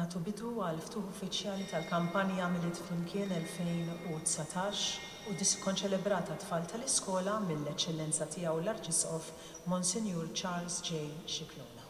Nagħtu bidu għal ftuħ uffiċjali tal-kampanja Milied Flimkien 2019 u konċelebrata tfal tal-iskola mill-eċċellenza tiegħu l-Arċisqof Monsignor Charles J. Scicluna.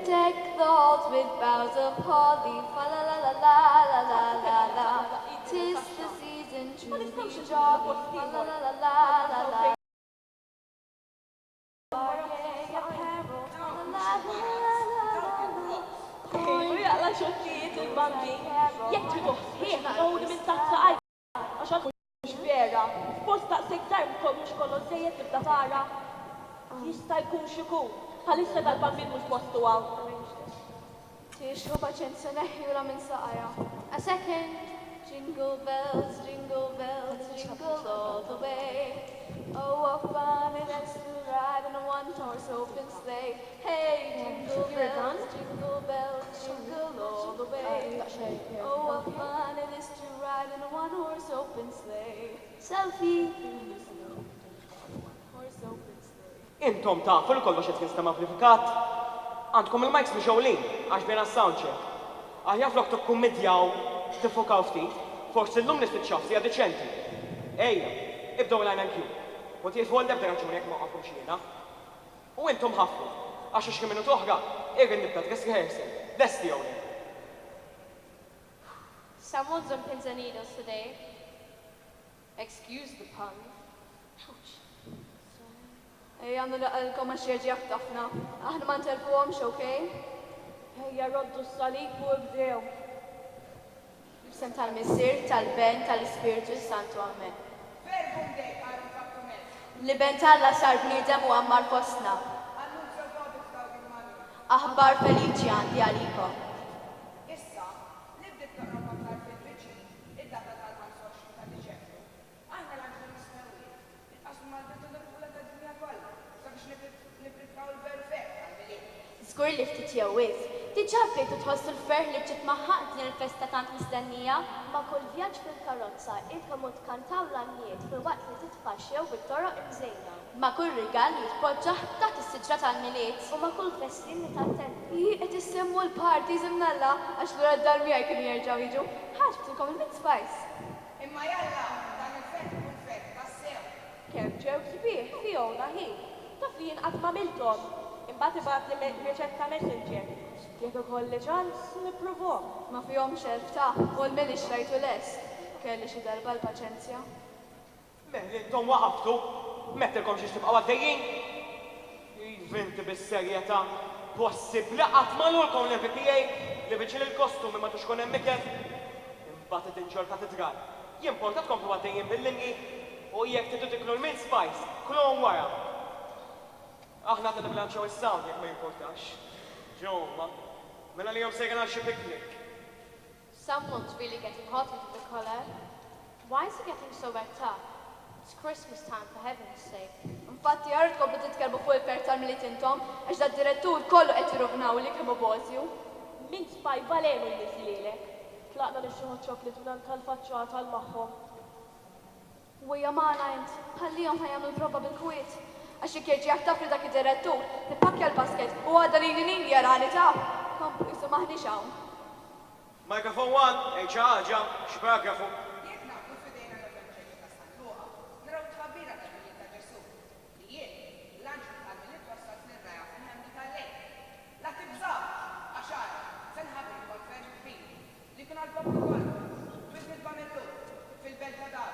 Deck the halls with boughs of holly, fa la la la la la la la la. 'Tis the season to be jolly, fa la la la la la la. Jaqla xottijiet il-banki, jekk tridu ħieħ għawni minn taħt għaj. Għaxan mux vera, fost ta' sektar mux kollu zejjed tibda tara. Jista' jkun xikun, bħalissa dal-bambin mux postu għaw. Tixħu paċenza neħjula minn saqra. A second, jingle bells, jingle all the way. Oh, what fun it is to ride in a one-horse open sleigh. Hey, jingle bells, jingle all the way. Oh, what fun it is to ride in a one-horse open sleigh. Selfie. Horse open sleigh. Intom tafu li kollox qed jinstema' amplifikat. Għandkom il-mics mixewlin għax bejn soundcheck. Aħjar flok tikkummedjaw tifokaw ftit, forsi llum nispiċċaw sija deċenti. Ejja, ibdew l-INQ. U tiefu għal debda raġuni jekk ma waqafhom xiena. U intom ħaffu, għax xi minuti oħra irrid nibda dress rehearsal. Lesti hawnhekk. Someone's on pins and needles today. Excuse the pun. Ouch. Ej, għandu laqalkom għax jirġi jaftafna. Aħna ma ntelfuhomx, okej? Ejja roddu s-salib u bdew. B'sem tal-Missir, tal-Ben, tal-Ispiritu Santu Amen. Verbum Dei, carum factum est. Li ben Alla sar bniedem u għammar fostna. Annunzio Vobis Gaudium Magnum. Aħbar feliċi għandi għalikom. Issa, nibdet toqrob aktar fil-viċin id-data tal-25 ta' Diċembru. Aħna l-għanġu nismewin, il-qasmu mal-bidu l-ula ta' dinja kollha, sabiex niprikaw il-veru ferħ tal-milied. Żgur li ftit jew wisq. Diġà bdejtu tħossu l-ferħ li bġiet maħħaq din il-festa tant mistennija? Ma' kull vjaġġ fil-karozza idkom tkantaw l-għanniet fil-waqt li titfaxxew bit-toroq imżejna. Ma' kull rigal li jitpoġġa taħt is-siġra tal-milied. U ma' kull festin li tattendi. Qed issemmu l-parties imnalla għax lura d-dar miegħi kienu jerġgħu jiġu. Ħaġbtilkom il-mid spice. Imma jalla, dan il-fett ikun fett tassew. Kemm ġew sbieħ Fiona ħi. Taf li jien qatt m'għamilthom. Imbagħad ibgħat li riċetta messenger. Jekk ikolli ċans nipprovhom. Ma fihom xelf ta' u l-meli xrajtu lest. Kelli xi darba l-paċenzja. Meħli intom waqaftu, mettilkom xiex tibqaw għaddejjin. Vinti bis-serjetà, possibbli qatt ma lulkom l-MPPA li biċil il-kostumi ma tux kun hemm ikel. Imbagħad tinġol katedral. Jimporta tkomplu għaddejjin bil-linji u jekk tidu tiklu l-min spice, kulhom wara. Aħna għadna niblanċaw is-sound jekk ma jimportax. Ġomma, mela li jom sejgen għal xi picnic. Someone's really getting hot into the collar. Why is it getting so wet up? It's Christmas time, for heaven's sake. Infatti għarret komplu titkelbu fuq il-per tal-miliet intom, għax da direttur kollu qed jirrovnaw li kemm bozju. Min spaj balenu l-nislilek. Tlaqna li xi ċoklit u tal-faċċata tal-magħhom. U jamana int, ħallihom ħajamlu droba bil-kwiet. Għax jekk jerġi taf li dak id-direttur, tippakja l-basket u għadda li nini jarani ta' komplu jisu maħniex hawn. Microphone 1, ħaġa, x'paragrafu? Jekk naqblu f'idejna l-Evanġelju ta' San Luqa, naraw tħabbira tal-milied ta' Ġesu. Li jien, l-anġel tal-milied wassat nirraja fil-ħemdu tal-lejl. La tibżaw, għaxara, se nħabbru konferġ kbir li kun għal-poplu kollu, fil-midba mill-lum, fil-belt ta' dar,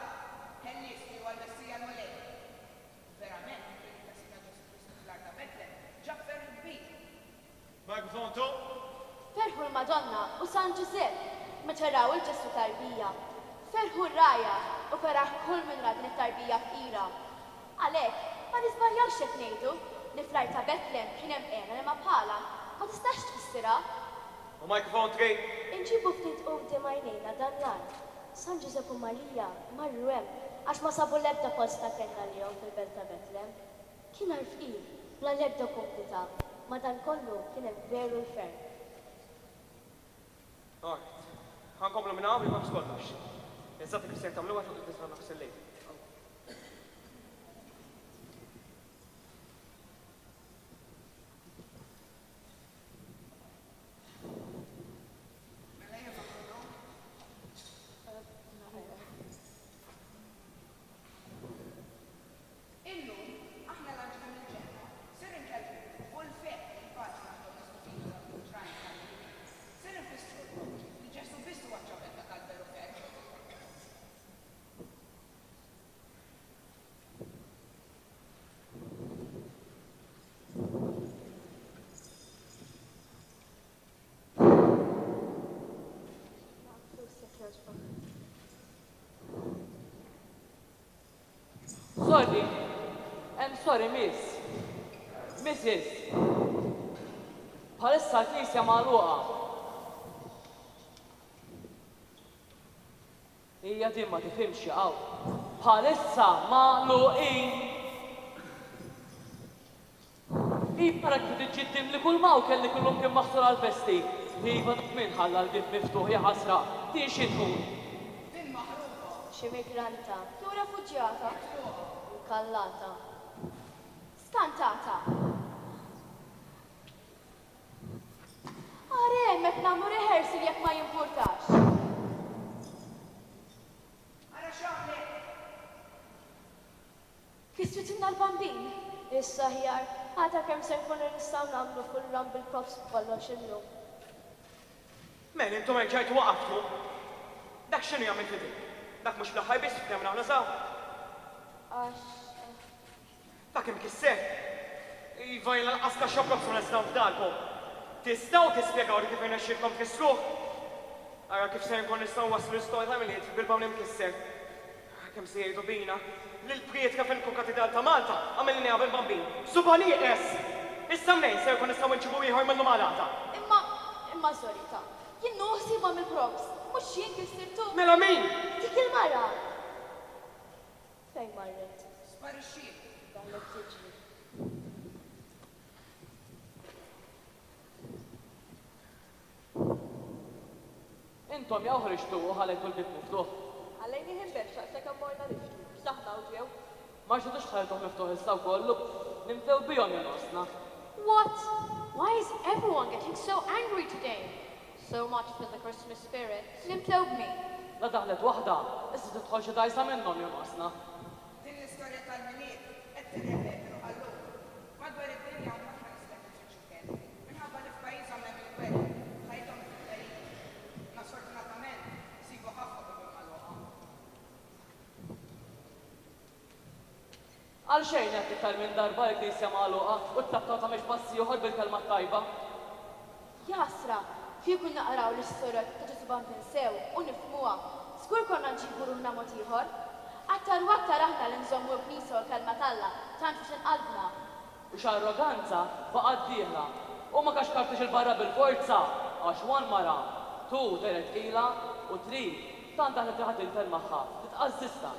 ħellis li huwa l-Messija l-Mulej. Verament, il-Messija Ġesu Kristu fl-art ta' Betlem, ġab ferħ kbir. Microphone 2. Ferħu l-Madonna u San Giuseppe, meta raw il-ġestu tarbija. Ferħu r-raja u ferħ kull minn ra din it-tarbija f'ira. Għalhekk, ma nisbaljawx qed ngħidu li fl-art ta' Betlem kien hemm qiegħna li ma bħala, ma tistax tfissirha. U microphone 3. Inġibu ftit qudiem għajnejna dan l-art. San Giuseppe u Marija marru hemm għax ma sabu l-ebda post ta' kenda lihom fil-belt ta' Betlem. Kien għarfqin, bla l-ebda kumplita, ma dan kollu kien hemm veru l-ferm. Alright, ħankomplu minna għabri ma b'skollox. Iżat il-Kristjan tamlu għat u t-tisra nafs il-lejl. Illum, aħna l-anġel mill-ġenna, sir inkellmu fuq il-fett il-paċi għandhom nistufidu l-Ukrajn tal-milied. Sir infissru li Ġesu bistu għacċabetta tal-veru ferm. Sorry, I'm sorry, miss. Mrs. Bħalissa l-knisja magħluqa. Hija din ma tifhimx hawn. Bħalissa magħluqin. Iva rak tiġġiettim li kull maw kelli kullhom kien maħsur għall-festi. Iva dak min ħalla l-bib miftuħ ja ħasra. Din xi tkun? Din maħruba, Xi migranta, jew refuġjata, kallata, skantata. Għare, mek namlu rehearsal jekk ma jimpurtax. għara xamle, Kisritinna l-bambin. Issa ħjar, għata kemm se nkunu nistgħu nagħmlu full-ram bil-profs b'kollox illum. Men, intom ġajtu waqaftu. Dak x'inhu jagħmel fidi? Dak mhux fl-aħħar biss f'temna aħna saw. Għax, Dak hemm kisser. Iva jela l-qaska xokok su nistgħu f'dalkom. Tistgħu tispjegaw li kif irnexxielkom tkissruh? Ara kif se nkun nistgħu waslu l-istorja ta' Milied bil-bawn imkisser. Kemm se jgħidu bina li l-prietka fil-Katedral ta' Malta għamilni għabel bambin. Suba nieqes! Issa mnejn se jkun nistgħu nġibu ieħor minnhom għalata. Imma Zorita, jien nuħsibha mill-props, mhux jien kissirtu. Mela min? Dik il-mara. Fejn marret? Sparixxiet. Daħlet tiġri. Intom jew ħriġtu u ħalejtu l-bib miftuħ. Għallejni ħimber xaqsek ammorna niftu. Saħna u ġew. Ma x'tux ħaltuh miftuħ issa kollu, nimtew bihom jenosna. What? Why is everyone getting so angry today? So much for the Christmas spirit. Nimtew b'mi. La daħlet waħda, issa tidħol xi dajsa minnhom jenosna. Din l-istorja tal-Milied qed tirrepetu għallum. Madwar id-dinja u ħafna istudenti fil-ċikken. Minħabba li f'pajjiżhom hemm il-gwerra, ħajthom fil-periklu. Ma sfortunatament sibu ħafna bibel magħluqa. Għal xejn qed iktar minn darba l-Knisja magħluqa u t-tabtaw ta' mhix passi ieħor bil-kelma tajba. Jasra, kieku naqraw l-istorja ta' Ġesu Bambin sew u nifhmuha. Skur konna nġibu ruħna mod ieħor. Aktar u aktar aħna li nżommu b'nisa u l-kelma talla, tant fiex inqalbna. U x'arroganza baqgħet dieħla u ma kaxkartix il-barra bil-forza għax wan mara, tu teret ilha u trid tant aħna tiħad intel magħha, titqażżista.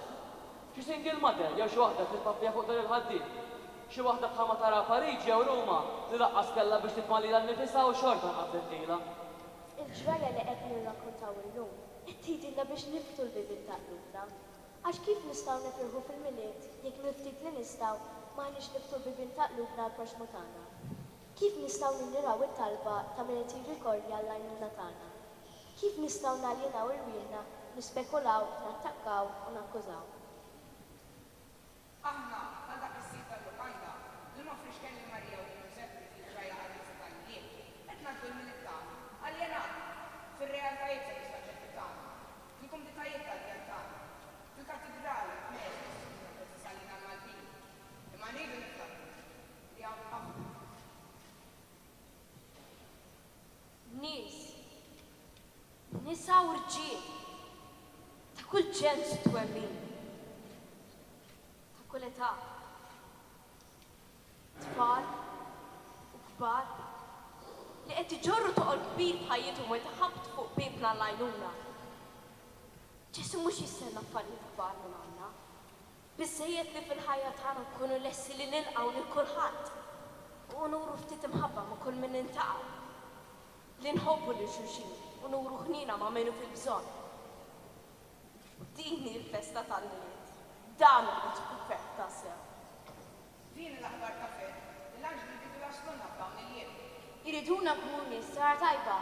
Xi single mother jew xi waħda titpappja fuq dar il-ħaddiem. Xi waħda bħalma tara Pariġi jew Ruma li laqqas kellha biex titmalila nnifisha u xorta nqabdet ilha. Il-ġraja li qed nirrakkontaw illum qed tgħidilna biex niftu l-bibien ta' qlubna. Għax kif nistgħu nifirħu fil-milied jekk niftit li nistgħu m'għandniex niftu l-bibien ta' qlubna għall-proxmu tagħna. Kif nistgħu ninniraw it-talba ta' min qed jirrikordi għall-għajnuna tagħna. Kif nistgħu naljenaw irwieħna, nispekulaw, nattakkaw u nakkużaw. Aħna għal dak is-sit tal-lukanda li nofri xkelli Marija u Giuseppe fil-ġraja għal-Knisja tal-Milied qed ngħaddu l-Milied tagħna aljenati fir-realtajiet tal-istaġġetti tagħna, fil-kumditajiet tal-djar tagħna, fil-katedrali kmez salina l-Maltin. Imma ngħidu niftakru li hawn ħafna. Nisa u rġiel ta' kull ġens u twemmin. Kull età. Tfal u kbar li qed iġorru toqgħod kbir b'ħajjithom u jitħabbt fuq bibna l-għajnuna. Ġesu mhux jistenna affarijiet kbar minn għandna. Biżżejjed li fil-ħajja tagħna nkunu lessi li nilqgħu lil kulħadd u nuru ftit imħabba ma' kull min nintaqgħu. Li nħobbu lil xulxin u nuru ħnina ma' minnu fil-bżonn. Din hi l-festa tal-Milied. Dan il-perfett ta' sew. Din l-aħbar ta' fer, l-anġli bidu jaslunna f'dawn il-jiem. Iriduna nkunu nies sara tajba,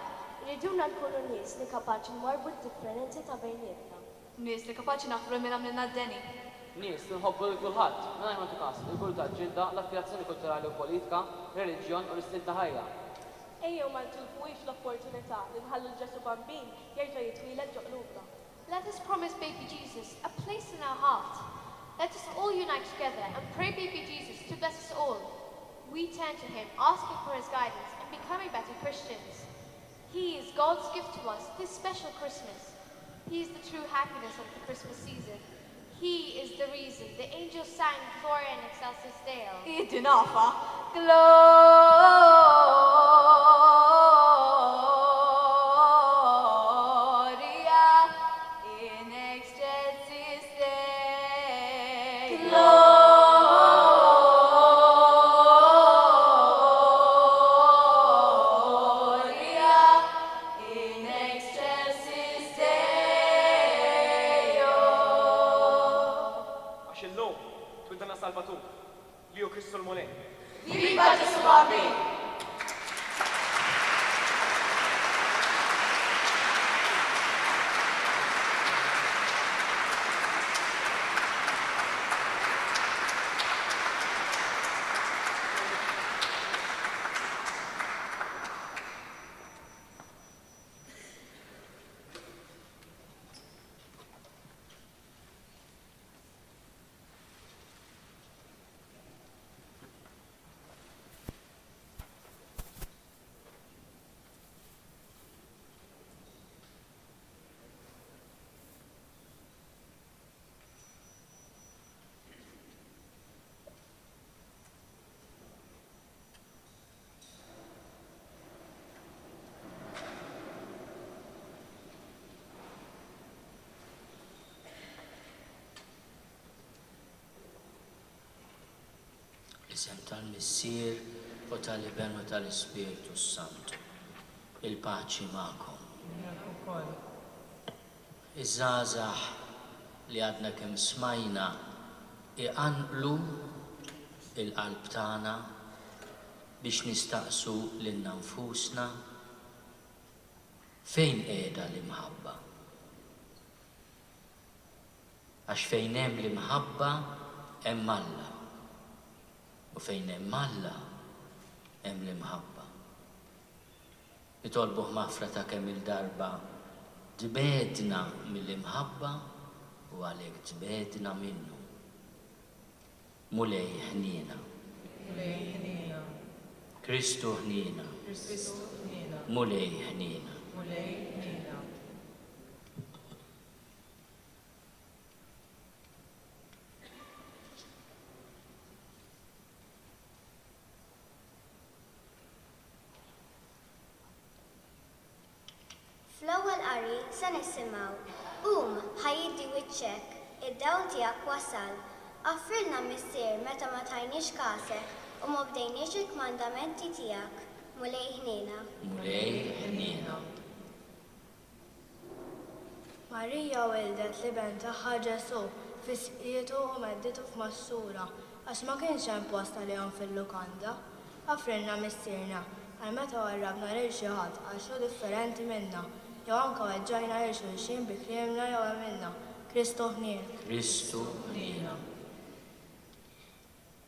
iriduna nkunu nies li kapaċi nwarbu d-differenzi ta' bejnietna. Nies li kapaċi naħfru minn għamlina d-deni. Nies li nħobbu l-kulħadd, mingħajr ma tuqas, il-kulta ġilda, l-affiliazzjoni kulturali u politika, reliġjon u l-istil ta' ħajja. Ejjew ma ntulfuwix l-opportunità li nħallu l-Ġesu Bambin jerġa' jitwiled ġo qlubna. Let us promise baby Jesus a place in our heart. Let us all unite together and pray baby Jesus to bless us all. We turn to him, asking for his guidance and becoming better Christians. He is God's gift to us this special Christmas. He is the true happiness of the Christmas season. He is the reason the angels sang Gloria in Excelsis Deo. Id-dinafa. Salvatur, li hu Kristu l-Mulej. Viva Ġesu Bambin! Fl-isem tal-Missier u tal-Iben u tal-Ispiritu Santu. Il-paċi magħkom. Ukoll. Iż-żgħażagħ li għadna kemm smajna iqanqlu il-qalb tagħna biex nistaqsu lilna nfusna fejn qiegħda l-imħabba. Għax fejn hemm l-imħabba hemm Alla. U fejn hemm Alla hemm l-imħabba. Nitolbuh mafra ta' kemm il-darba tbedna mill-imħabba u għalhekk tbedna minnu. Mulej ħniena. Mulej ħniena. Kristu ħniena. Kristu ħniena. Mulej ħniena. Mulej ħniena. Fl-ewwel qari se nisimgħu ħajjiddi wiċċek, id-dawl tiegħek wasal. Affrilna missier meta ma tajniex kasek u ma bdejniex il-kmandamenti tiegħek. Mulej ħniena. Mulej ħniena. Marija wildet li ben tagħha Ġesu fi sqietu u medditu f'massura għax ma kienx hemm post għalihom fil-lukanda. Affrilna missierna għal meta warrabna lil xi ħadd għax hu differenti minna. Jew anke weġġajna lil xulxin bi kliemna jew għamilna. Kristu ħniena. Kristu ħniena.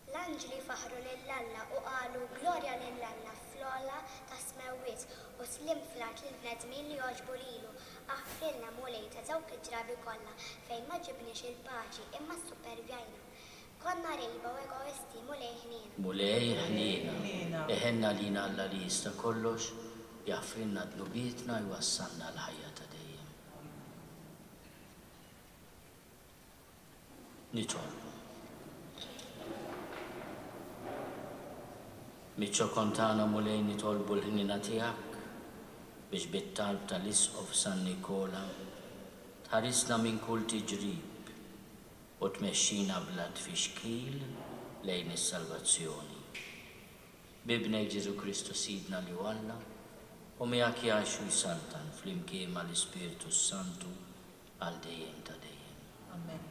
L-anġli faħru lill-Alla u qalu glorja lill-Alla fl-ogħla ta' smewwiet u slim fl-art lill-bnedmin li jogħġbu lilu. Affrilna mulej ta' dawk id-drabi kollha fejn ma ġibniex il-paċi imma ssupervjajna. Konna rejba u egoisti mulej ħniena. Mulej ħniena. Eħenna lina Alla li jista' kollox, jaffrinna dnubietna jwassalna l-ħajja ta' dejjem. Nitolbu. Miċċo kontana mulej nitolbu l-ħnina tiegħek biex bit-talb tal-Isqof San Nikola tħarisna minn kull tiġrib u tmexxina bla tfixkil lejn is-salvazzjoni. Bibnej Ġesu Kristu Sidna li Alla u miegħek jgħixu jsaltan flimkien mal-Ispiritu Santu għal dejjem ta' dejjem. Amen.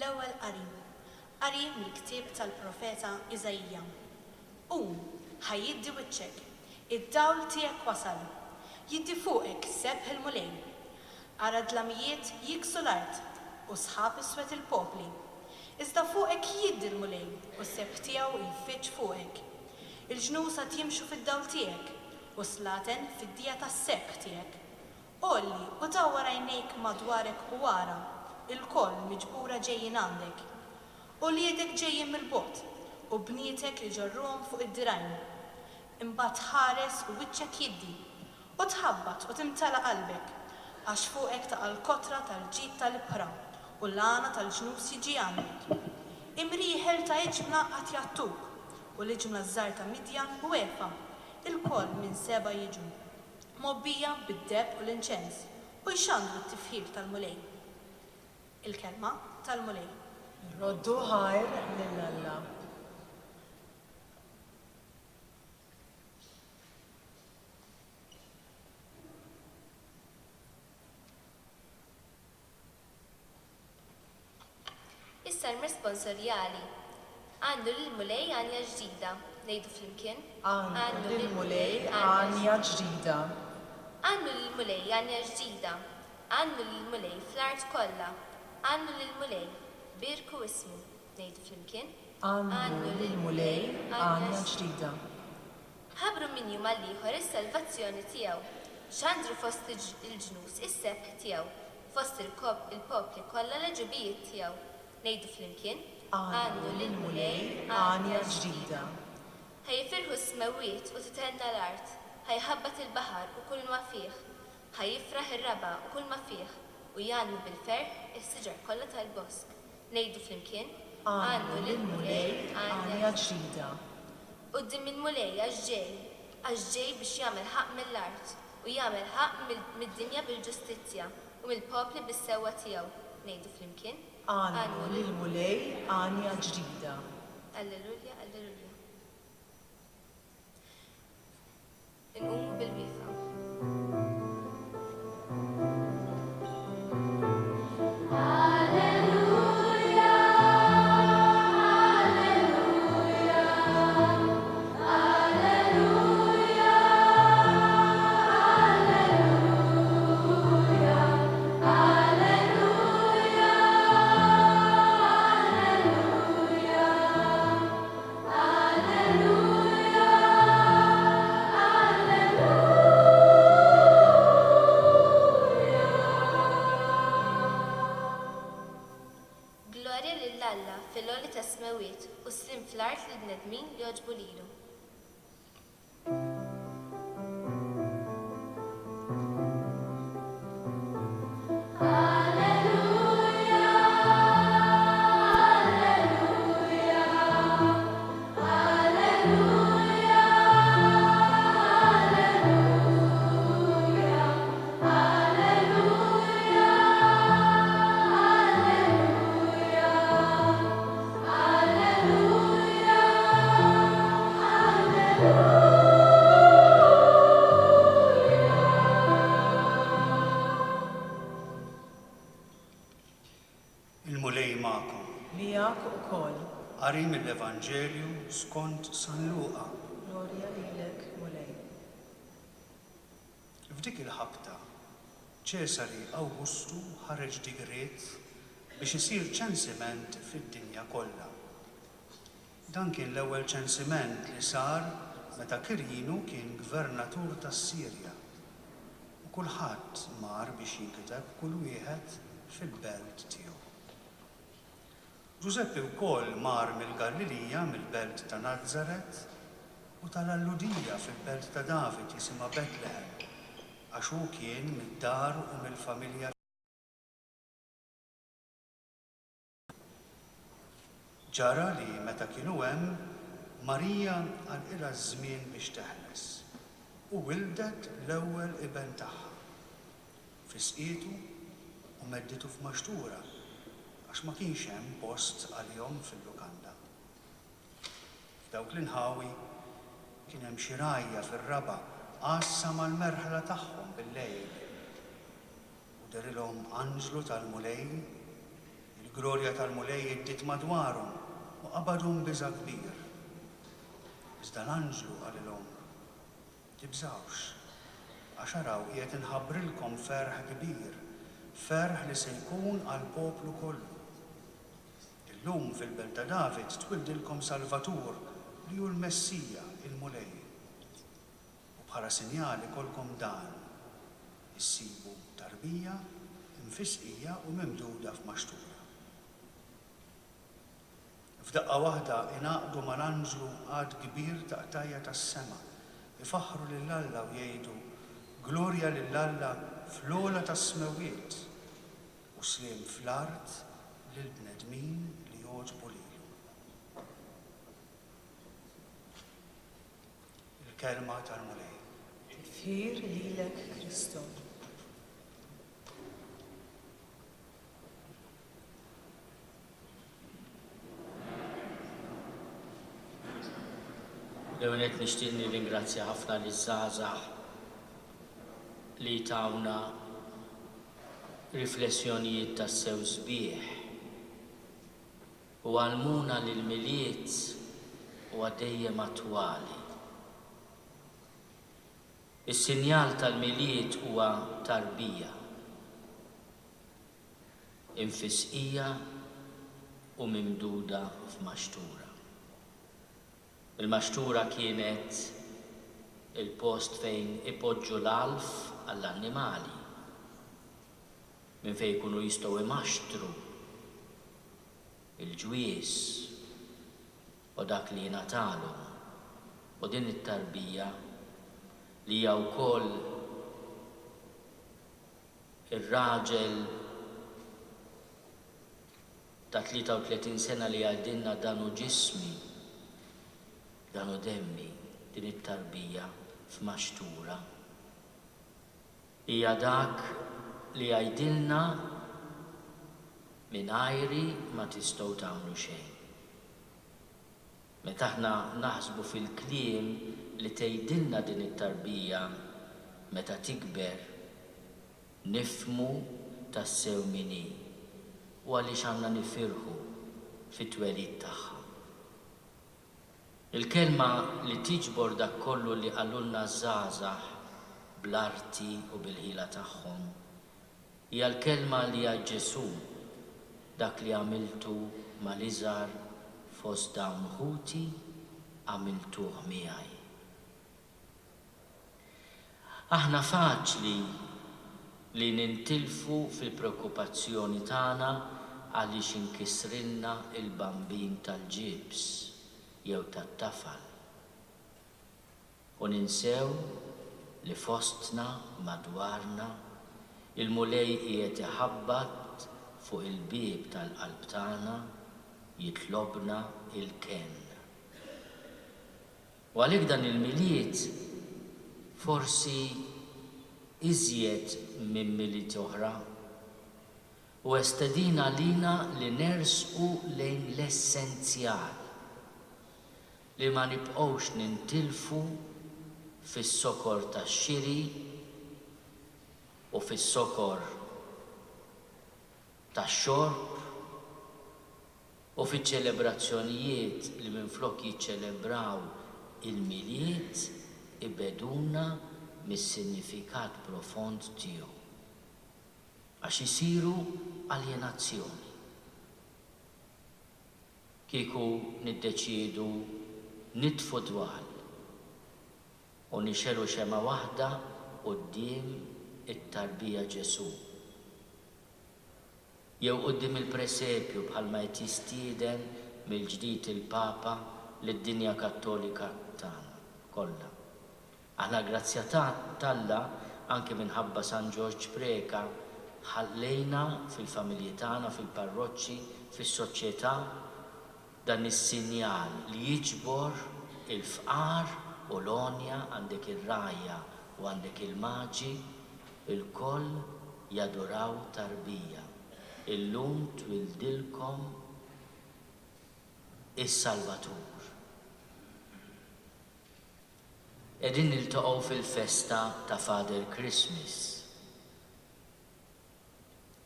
L-ewwel qari mill-ktieb tal-profeta Iżajja. Ħajjiddi wiċċek, id-dawl tiegħek wasal, jiddi fuqek seb il-mulej. Ara dlamijiet jiksu l-art u sħab iswed il-popli. Iżda fuqek jiddi l-mulej u seb tiegħu jfittx fuqek. Il-ġnusa jimxu fid-dawl tiegħek u slaten fid-dija tas-seb tiegħek. Olli u dawwar għajnejk madwarek u wara. Il-koll miġbura ġejjin għandek, u liedek ġejjin mill-bot, u bnietek li ġorruhom fuq id-dirajn. Imbagħad ħares u wiċċek jiddi, u tħabbat u timtala qalbek, għax fuqek taqa' l-kotra tal-ġid tal-ibħra u l-għana tal-ġnus jiġi għandek. Imrieħel ta' iġbna qatt jattuk, u l-iġbna żgħar ta' Midjan u Efa, il-koll minn Seba jiġu, mobbija bid-deb u l-inċens, u jxandru t-tifħir tal-mulej. Il-kelma tal-mulej. Roddu ħajr lill-Alla. Issa l-responsorjali. Għandu l-mulej għanja ġdida. Nejdu flimkien. Għandu l-mulej għanja ġdida. Għandu l-mulej għanja ġdida. Għandu l-mulej fl-art kollha. Għandu l-mulej, birku ismu, nejdu flimkien. Għandu l-mulej għanja ġdida. Ħabru min jum għall-ieħor is-salvazzjoni tiegħu. X'għandru fost il-ġnus is-sebħ tiegħu, fost il-popli kollha l-ġubijiet tiegħu. Nejdu flimkien. Għandu l-mulej għanja ġdida. Ħajfirħu s-smawiet u titenna l-art, ħajħabbat il-baħar u kull ma fih, ħajifraħ ir-raba u kull ma fih, u jgħannu bil-ferħ is-siġar kollha tal-bosk. Nejdu flimkien. Għannu lil-mulej għanja ġdida. Qudiem il-mulej għax ġej biex jagħmel ħaq mill-art u jagħmel ħaq mid-dinja bil-ġustizzja u mill-popli bis-sewwa tiegħu. Ngħidu flimkien. Għannu lil-mulej għanja ġdida. Alleluja, alleluja. Inqumu bil-wieqa. Glorja lill-Alla fil-għoli ta' smewiet u slim fl-art lill-bnedmin li jogħġbu lilu. Il-mulej ma'kom. Miegħek ukoll. Qari mill-Evanġelju skont San Luqa. Glorja lilek, mulej. F'dik il-ħabta, Ċesari Awgustu ħareġ digret biex isir ċensiment fid-dinja kollha. Dan kien l-ewwel ċensiment li sar meta Kirjinu kien gvernatur tas-Sirja. U kulħadd mar biex jinkiteb kull wieħed fil-belt tiegħu. Giuseppe wkoll mar mill-Gallilija, mill-belt ta' Nazaret u tal-Alludija fil-belt ta' David jisimha Betlehem, għax hu kien mid-dar u mill-familja. Ġara li meta kienu hemm, Marija għal-ilha żmien biex teħles u wildet l-ewwel iben tagħha. Fisqietu u medditu f'maxtura għax ma kienx hemm post għalihom fil-lukanda. F'dawk l-inħawi kien hemm xi rajja fir-raba qassa mal-merħla tagħhom bil-lejl. U derilhom anġlu tal-mulej, il-glorja tal-mulej iddiet madwarhom u qabadhom biża' kbir. Iżda l-anġlu qalilhom tibżawx għax araw qiegħed inħabbrilkom ferħ kbir, ferħ li se jkun għall-poplu kollu. Illum fil-belt ta' David twildilkom Salvatur li hu l-Messija, il-mulej. U bħala sinjali kolkom dan, issibu tarbija, infisqija u mimduda f'maxtura. F'daqqa waħda inaqdu mal-anġlu għad kbir ta' qtajja tas-sema, ifaħħru lill-Alla u jgħidu glorja lill-Alla fl-ogħla tas-smewiet u sliem fl-art lill-bnedmin li jogħġbu lilu. Il-kelma tal-mulej. Tifħir lilek Kristu. L-għonet nishtiq nirringrazzja ħafna li żgħażagħ li tawna riflessjonijiet tas-sew sbieħ u għalmuna li l-milied huwa dejjem attwali. Is-sinjal tal-milied huwa tarbija, infisqija u mimduda f'maxtura. Il-maxtura kienet il-post fejn ipoġġu l-alf għall-annimali, minn fejn jkunu jistgħu imaxtru il-ġwies u dak li jingħatalhom. U din it-tarbija li hija wkoll ir-raġel ta' 33 sena li għaddinna danu ġismi, danu demmi, din it-tarbija f'maxtura. Hija dak li għajdilna mingħajri ma tistgħu tagħmlu xejn. Meta aħna naħsbu fil-kliem li tgħidilna din it-tarbija meta tikber, nifmu tassew minni u għaliex għandna nifirħu fit-twelid tagħha. Il-kelma li tiġbor dak kollu li qalulna żgħażagħ bl-arti u bil-ħila tagħhom hija l-kelma li għal Ġesu dak li għamiltu mal-iżgħar fost dawn ħuti għamiltuh miegħi. Aħna faċli li nintilfu fil-preokkupazzjoni tagħna għaliex inkisrilna il-bambin tal-ġibs jew tat-tafal. U ninsew li fostna madwarna il-mulej qiegħed iħabbat fuq il-bieb tal-qalb tagħna jitlobna il-ken. U għalhekk dan il-milied forsi iżjed minn milied oħra u estedina lina li nersqu lejn l-essenzjal li ma nibqgħux nintilfu fis-sokor tax-xiri u fis-sokor tax-xorb u fiċ-ċelebrazzjonijiet li minflok jiċċelebraw il-milied ibeduna mis-sinifikat profond tiegħu għax isiru aljenazzjoni. Kieku niddeċiedu nitfu dwal u nixelu xema waħda quddiem it-tarbija Ġesu. Jew quddiem il-presepju bħalma qed jistieden mill-ġdid il-Papa lid-dinja Kattolika tagħna kollha. Aħna grazzja Alla anke minħabba San George Preka ħallejna fil-familji tagħna, fil-parroċċi, fis-soċjetà dan is-sinjal li jiġbor il-fqar u l-onja għandek ir-rajja u għandek il-maġi, il-koll jadoraw tarbija. Illum twildilkom is-Salvatur. Qegħdin niltaqgħu fil-festa ta' Father Christmas.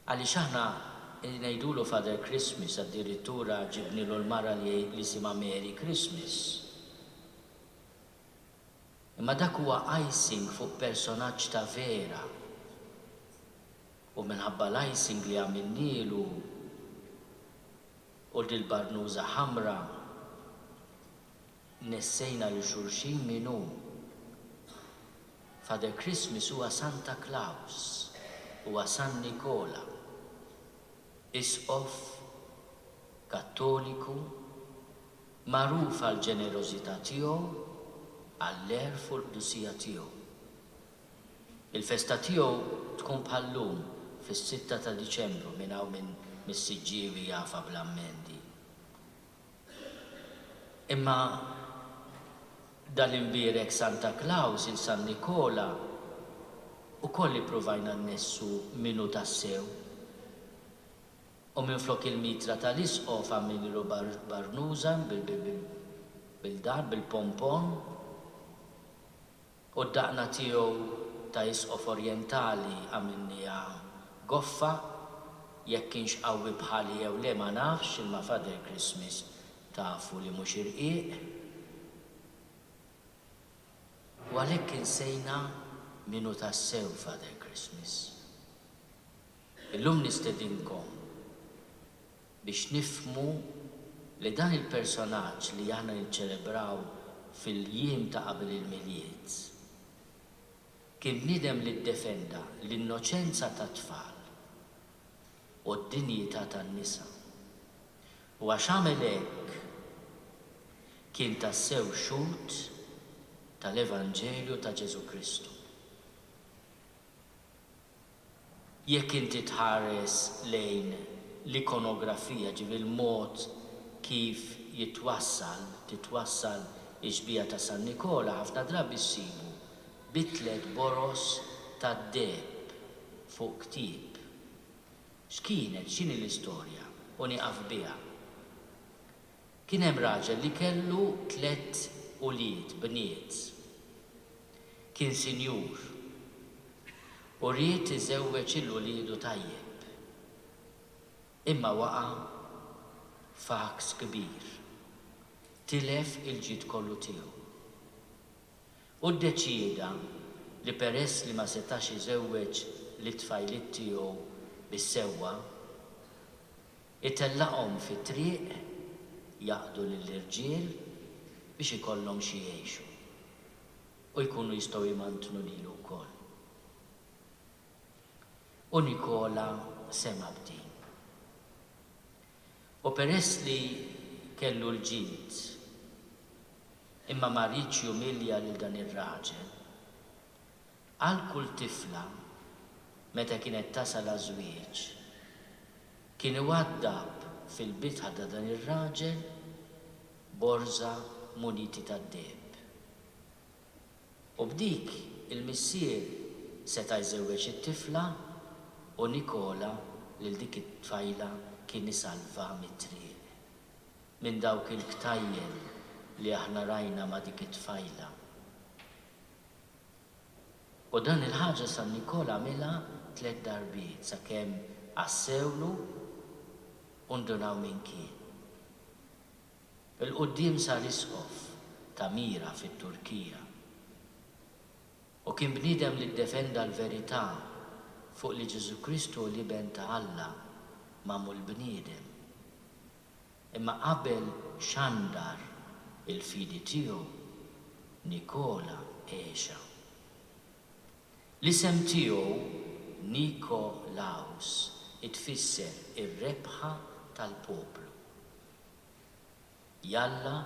Għaliex aħna ngħidulu Father Christmas addirittura ġibnilu l-mara li isima Merry Christmas. Imma dak huwa icing fuq personaġġ ta' vera. U minħabba l-icing li għamilnilu u dil-barnuża ħamra nessejna li xulxin minnu. Father Christmas huwa Santa Claus, huwa San Nikola, isqof Kattoliku, magħruf għal ġenerożità tiegħu, għall-erf u l-qdusija tiegħu. Il-festa tiegħu tkun bħallum fis-6 ta' Diċembru minn hawn minn mis-siġġiewi jafa bl-ammendi. Imma dal-imbierek Santa Claus il San Nikola u kolli provajna nnessu minu tassew. U minflok il-mitra tal-isqof għamililu barnuża bil-dar, bil-pompon u d-daqna tiegħu ta' isqof orjentali għamilnija goffa jekk kienx qawwi bħali jew le ma nafx imma Father Christmas tafu li mhux irqiq. U għalhekk insejna minu tassew Father Christmas. Illum nistedinkom biex nifmu li dan il-personaġġ li aħna nċelebraw fil-jiem ta' qabel il-milied kien bniedem li ddefenda l-innoċenza ta' tfal u d-dinjità tan-nisa. U għax għamel hekk kien tassew xut tal-Evanġelju ta' Ġesu Kristu. Jekk inti tħares lejn l-ikonografija ġivi l-mod kif titwassal iġbija ta' San Nikola ħafna drabi ssibu bitlet boros ta' deb fuq ktieb. X'kienet, x'inhi l-istorja u nieqaf biha. Kien hemm raġel li kellu 3 ulied bniet. Kien sinjur u ried iżewweġ il-uliedu tajjeb. Imma waqa' f'aks kbir. Tilef il-ġid kollu tiegħu. U ddeċieda li peress li ma setax iżewweġ l-tfajliet tiegħu bis-sewwa, itellaqhom fit-triq jaqdu lill-irġiel biex ikollhom xi jgħixu u jkunu jistgħu jimantnu lilu wkoll. U Nikola sema b'din. U peress li kellu l-ġid, imma ma rridx jumilja lil dan ir-raġel, għal kull tifla meta kienet tasal għaż-żwieġ, kien iwaddab fil-bitħa ta' dan ir-raġel borża muniti tad-deheb. U b'dik il-missier seta' jżewweġ it-tifla u Nikola lil dik it-tfajla kien isalva mit-triq minn dawk il-ktajjel li aħna rajna ma' dik it-tfajla. U dan il-ħaġa San Nikola għamilha 3 darbiet sakemm assewlu u ndunaw min kien. Il-qudiem sar isqof ta' Mira fit-Turkija u kien bniedem li ddefenda l-verità fuq li Ġesu Kristu li ben ta' Alla magħmul bniedem. Imma qabel xandar il-fidi tiegħu Nikola għexa. L-isem tiegħu Nikolaus itfisser ir-rebħa tal-poplu. Jalla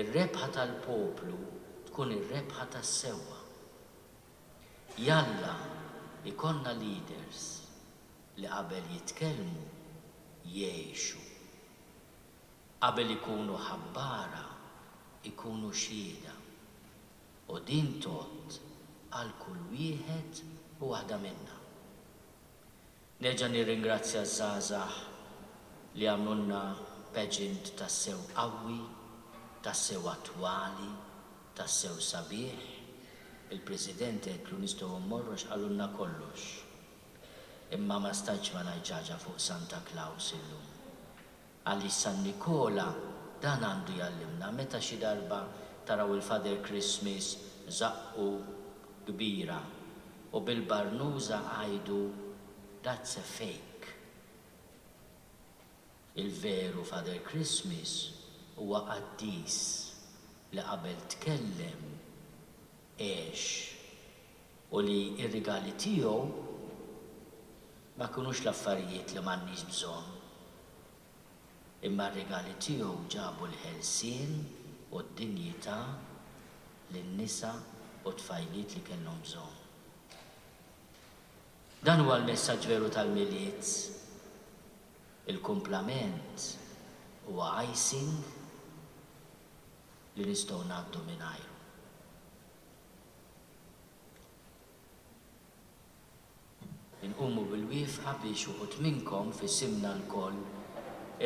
ir-rebħa tal-poplu tkun ir-rebħa tas-sewwa. Jalla ikonna leaders li qabel jitkellmu jgħixu. Qabel ikunu ħabbara, ikunu xhieda. U din tot għal kull wieħed u waħda minnha. Nerġa' nirringrazzja żgħażagħ li għamlulna pageant tas-sew qawwi, tas-sew attwali, tas-sew sabiħ. Il-President għedlu nistgħu mmorru x'qalulna kollox. Imma ma staġġ ma ngħid ħaġa fuq Santa Claus illum. Għaliex San Nikola dan għandu jgħallimna meta xi darba taraw il-Father Christmas zaqqu kbira u bil-barnuża għajdu that's a fake. Il-veru Father Christmas huwa qaddis li qabel tkellem għex u li ir-rigali tiegħu ma kunux l-affarijiet li m'għandniex bżonn. Imma r-rigali tiegħu ġabu l-ħelsien u d-dinjità lin-nisa u tfajliet li kellhom bżonn. Dan huwa l-messaġġ veru tal-milied. Il-kumplament huwa icing li nistgħu ngħaddu mingħajru. Inqumu bil-wifqa biex uħud minnkom fis-simna l-koll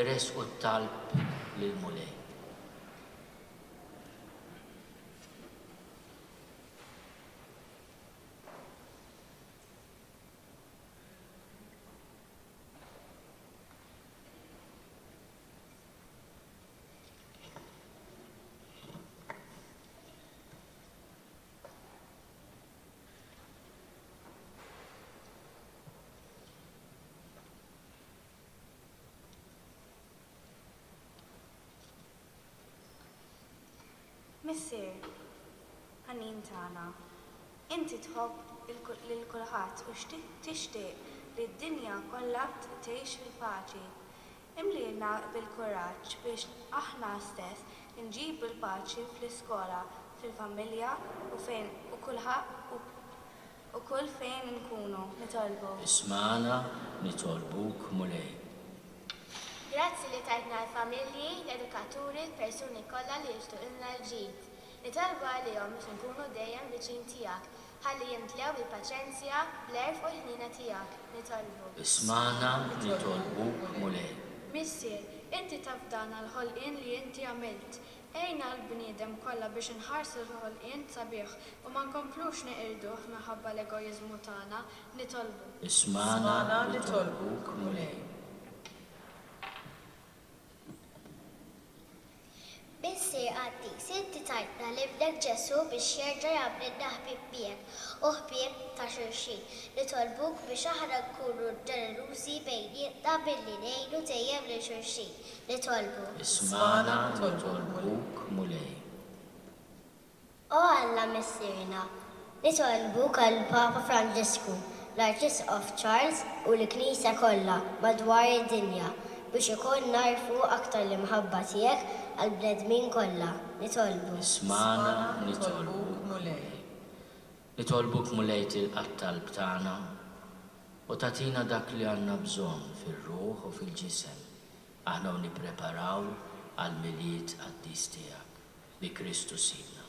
iresqu t-talb lill-mulej. Missier, ħanin tagħna, inti tħobb lil kulħadd u tixtieq li d-dinja kollha tgħix fil-paċi. Imlilna bil-kuraġġ biex aħna stess nġibu l-paċi fl-iskola, fil-familja u fejn u u kull fejn nkunu nitolbu. Ismana nitolbuk mulej. Grazzi li tajtna l-familji, l-edukaturi, l-persuni kollha li jixtuqilna l-ġid. Nitolbu għalihom biex nkunu dejjem viċin tiegħek, ħalli jimtlew bil-paċenzja, bl-erf u l-ħnina tiegħek. Nitolbu. Ismana nitolbuk mulej. Missier, inti taf dan l-ħolqien li inti għamilt. Ejna l-bniedem kollha biex inħarsu l-ħolqien sabiħ u ma nkomplux neqirduh minħabba l-egoizmu tagħna. Nitolbu. Ismana nitolbuk mulej. Bissi għaddi, sinti tajtna li bdek Ġesu biex jerġa' jagħmilna ħbieb miegħek u ħbieb ta' xulxin. Nitolbuk biex aħna nkunu ġenerużi bejnietna billi ngħinu dejjem lil xulxin. Nitolbu. Ismana nitolbuk mulej. O Alla missierna, nitolbuk għall-Papa Franġisku, l-Arċisqof Charles u l-Knisja kollha madwar id-dinja biex ikun narfu aktar l-imħabba tiegħek għal-bnedmin kollha. Nitolbu. Ismana nitolbuk mulej. Nitolbuk mulej til-qalb tagħna u tatina dak li għandna bżonn fir-ruħ u fil-ġisem. Aħna nippreparaw għal-milied Quddies tiegħek bi Kristu Sidna.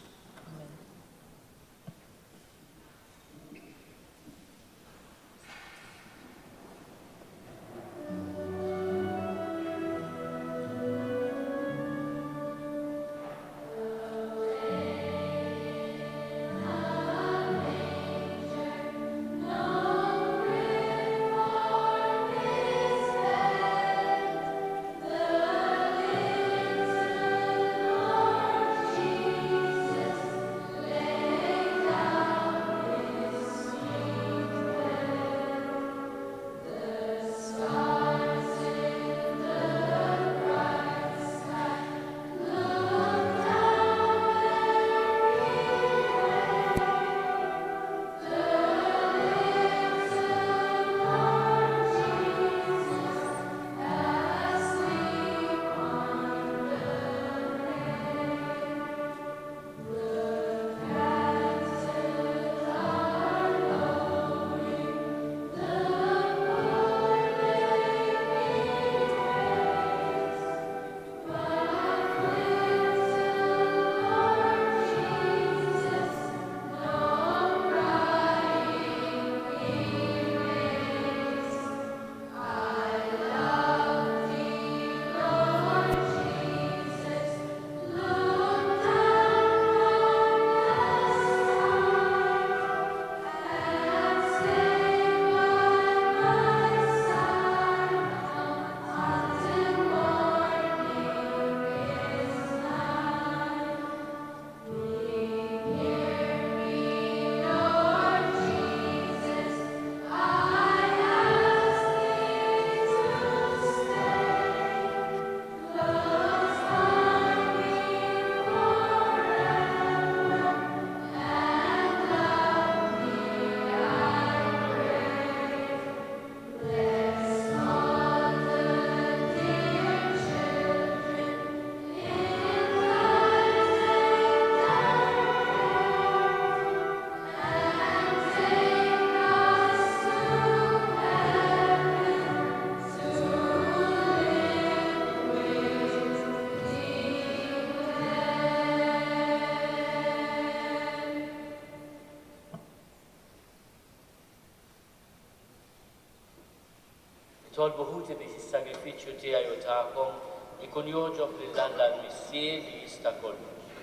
Tolbu ħuti biex is-sagrifiċċju tiegħi u tagħkom ikun joġob lill-Alla l-Missier li jista' kollox.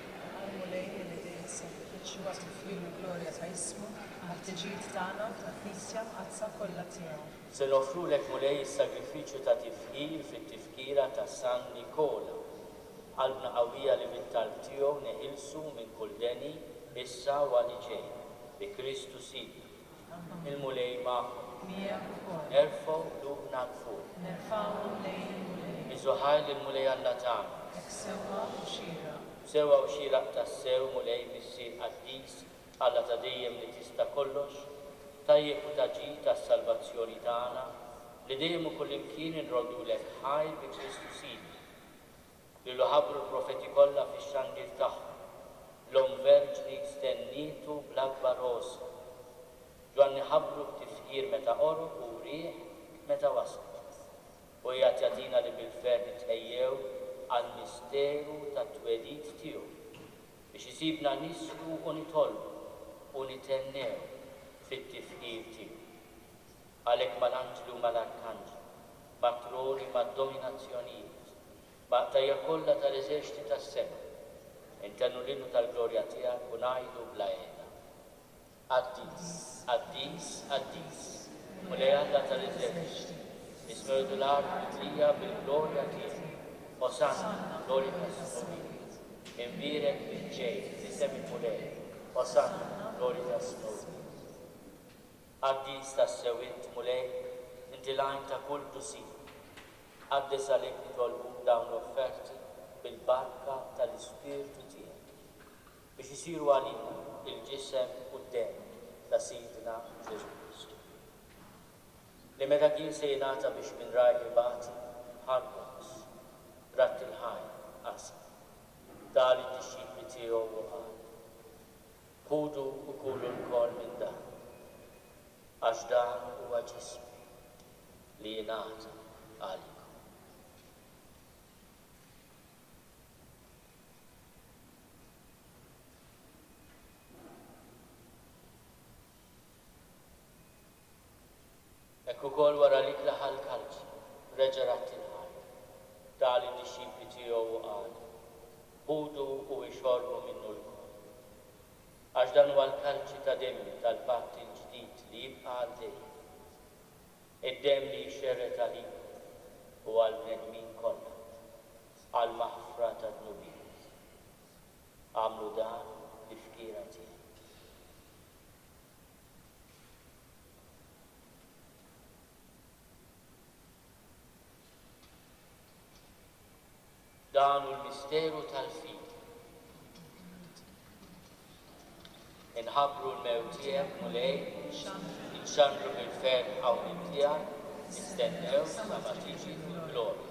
Mulej li dejjem is-sagrifiċċju għat tifjir glorja ta' ismu għat-tiġid tagħna tal-Knisja qazza kollha tiegħu. Se nofrulek mulej is-sagrifiċċju ta' tifħir fit-tifkira ta' San Nikola. Qalbna qawwija li bit-talb tiegħu neħilsu minn kull deni issa u għal ġej bi Kristu Sidna. Il-mulej magħhom. Nerfgħu qlubna l-fuq. Nerfgħu lejn il-mulej. Iżuħaj lill-mulej Alla tagħna. Sewwa u xieraq. Sewwa u xieraq tas-sew mulej missier Quddies Alla ta' dejjem li tista' kollox, tajjeb u taġid tas-salvazzjoni tagħna li dejjem u kullimkien inrodulek ħajl bi Kristu Sidna. Lilu ħabbru l-profeti kollha fix-xandir tagħhom. L-om verġni stennietu bl-akbar rosa. Sanni ħabru b'tifħir meta qorob u rieħ meta wasal. U jgħat jatina li bil-fer nitħejjew għal-misteru ta' twelid tiegħu biex isibna nisru u nitolbu u nitennew fit-tifħir tiegħu. Għalhekk mal-anġlu mal-arkanġlu, matroni mad-dominazzjonijiet, maqtajja kollha tal-eżerċiti tas-sema, intennu l-innu tal-glorja tiegħek u ngħidu bla għena. Addis, addis, addis, u lejalla tal-eżerċiti, ismerdu l-art bitlija bil-glorja tiegħek, Osanna, glorja tas-smovit, imbirek bil-ġej, isem il-mulej, Osanna, glorja tas-smovit. Addis tas-sewit mulej, inti lajn ta' kull tusin, għaddes għalek nitolbu dawn l-offerti bil-barka tal-Ispirtu tiegħek biex isiru għalina il-ġisem u d-dem ta' Sidna Ġesu Kristu. Li meta kien se jingħata biex minn rajħi bati ħarbos, ratt il-ħajn qasam, dal id-disċipli tiegħu u qal. Ħudu u kulu l-kol minn dan, għax dan huwa ġismi li jingħata għalikom. Ekku kol wara li klaħal kalċi, reġa' ratt il-ħajn, dal id-disċipli tiegħu u qal. Ħudu u ixorbu minnu l-kol. Għax dan huwa l-kalċi ta' demmi tal-patt il-ġdid li jibqa' għaddejjem. Id-dem li jxerret għalikom u għal-bnedmin kollha, għal-maħfra ta' dnubijiet. Għamlu dan bifkira tiegħek. Dan u l-misteru tal-fid. Inħabru l-mewt tiegħek mulej, inxandru bil-ferħ hawn id-djar, nistennew sa ma tiġi fil-glorja.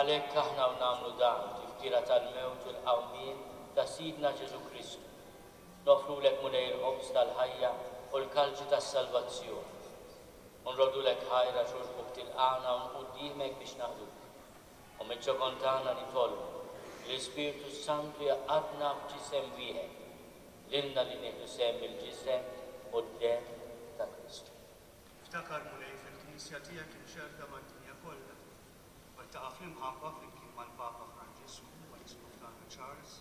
Għalhekk aħna u nagħmlu dan tifkira tal-mewt u l-qawmien ta' Sidna Ġesu Kristu. Nofrulek mulej il-ħobż tal-ħajja u l-kalċi tas-salvazzjoni. Nrodulek ħajra xulbuk tilqana u nquddimek biex naħduk. U miċ-ċokontana nitolbu l-Ispirtu Santu jaqadna f'ġisem wieħed, lilna li nieħdu sehem il-ġisem u d-dem ta' Kristu. Ftakar mulej fil-Knisja tiegħek imxerda mad-dinja kollha. Taqa' fl-imħabba flimkien mal-Papa Franġisku, mal-Isqof tagħna Charles,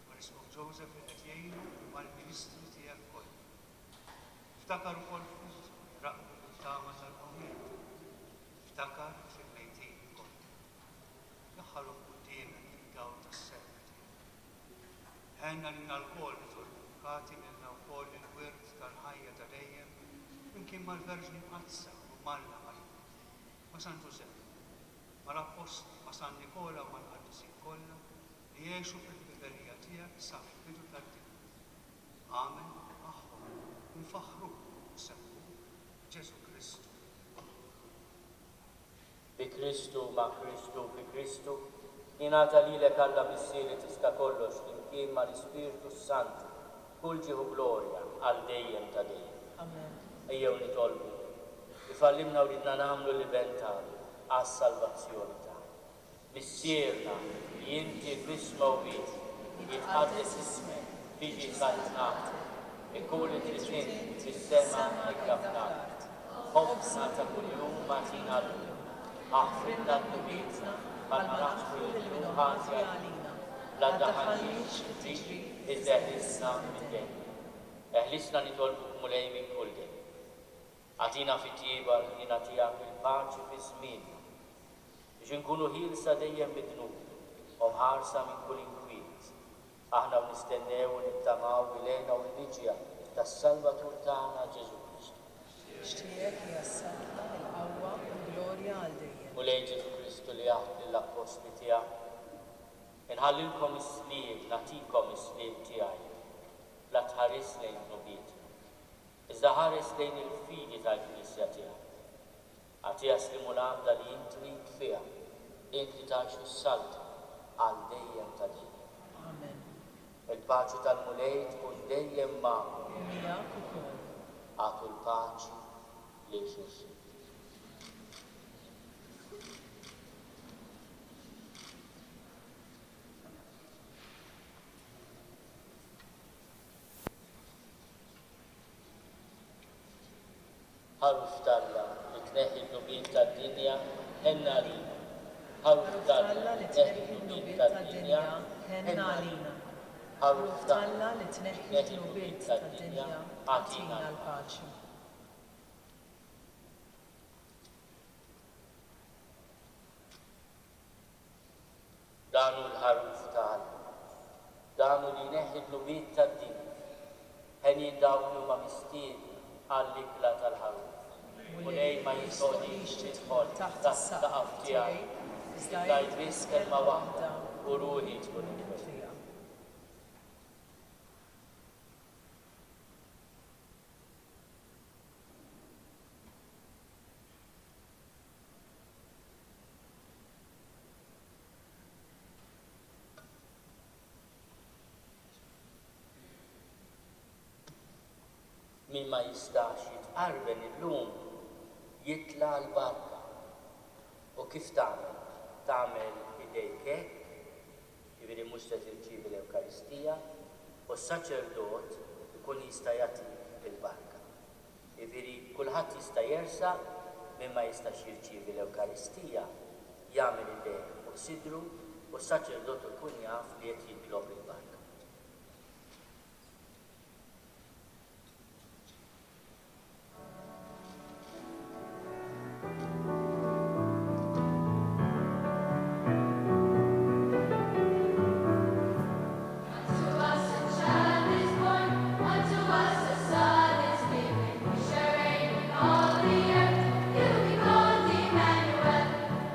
mal-Isqof Joseph li qed jgħinu mal-Ministri tiegħek kollha. Ftakar ukoll f'Użu, raqbu bil-tama tal-qawmien. Ftakar fil-mejtin kollha. Daħħalhom quddiemek fid-dawl tas-serb tiegħek. Ħenna lilna l-kol nitolbu kati lilna wkoll il-wirt tal-ħajja ta' dejjem flimkien mal-Verġni Mqazza u Malla ma' San Ġusepp. Mal-Apostli ma' San Nikola u mal-Qaddisin kollha li jgħixu fil-biberija tiegħek sa fil-bidu tad-dinja. Amen, aħħom, nfaħħruh u semmu Ġesu Kristu. Bi Kristu ma' Kristu fi Kristu, jingħata lilek Alla missieri tista' kollox flimkien mal-Ispirtu Santu, kull ġieħu glorja għal dejjem ta' dejjem. Amen. Ejjew nitolbu, ifallimna u ridna nagħmlu l-inventari għas-salvazzjoni tagħna. Missierna li inti f'ismowit jitqaddes ismek tiġi sanjat, ikun it-trittin fis-sema ikkafnat. Ħobbna ta' kuljum magħtina llum, aħfrinna d-dubietna bħalma naħsbu l-ħati għalina. la daħalniex fit-tiġri, iżda eħlisna mid-dejn. Eħlisna nitolbuk mulej minn kull dejn. Għatina fit-tiebar ħina tiegħek il-paċi fi żmienna biex inkunu ħielsa dejjem mid-dnub u mħarsa minn kull inkwiet. Aħna nistennew u nittamaw ilejna u l-biġja tas-Salvatur tagħna Ġesu Kristu. Xtiegħek jassalna il-qawwa u l-glorja għal dejjem. Mulej Ġesu Kristu li għaħt lill-apostli tiegħek. Inħallilkom is-slieb, nagħtikom is-slieb tiegħi. La tħares lejn nubietna. Iżda ħares lejn il-fidi tal-Knisja tiegħek. Għatija stimulanda li inti trid fiha, inti tgħixu s-salta għal dejjem ta' dejjem. Amen. Il-paċi tal-mulej tkun dejjem magħkom. Miegħek ukoll. Għatu l-paċi lil xulxin. Ħaruf talla li tneħħi l-nubiet tad-dinja ħenna għalina. Ħaruf talla li tneħħi l-nubiet tad-dinja ħenna għalina. Ħaruf talla li tneħħi l-nubiet tad-dinja għatina l-paċi. Danu l-ħaruf talla. Danu li neħħi l-nubiet tad-dinja. Ħen jindawnu ma mistiedna għall-ikla tal-ħaruf. Mulej ma jistgħux tidħol taħt is-saqaf tiegħi. Iżda jbiss kelma waħda u ruħi tkun fiha. Min ma jistax jitqarben illum jitla l-barka. U kif tagħmel? Tagħmel idejk hekk, jiġifieri mhux se tirċievi l-Ewkaristija, u s-saċerdot ikun jista' jagħtik il-barka. Jiġifieri kulħadd jista' jersaq min ma jistax jirċievi l-Ewkaristija jagħmel idejh fuq sidru u s-saċerdot ikun jaf li qed jitlob il-barka.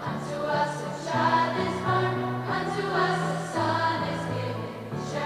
Unto us a child is born, unto us a son is given.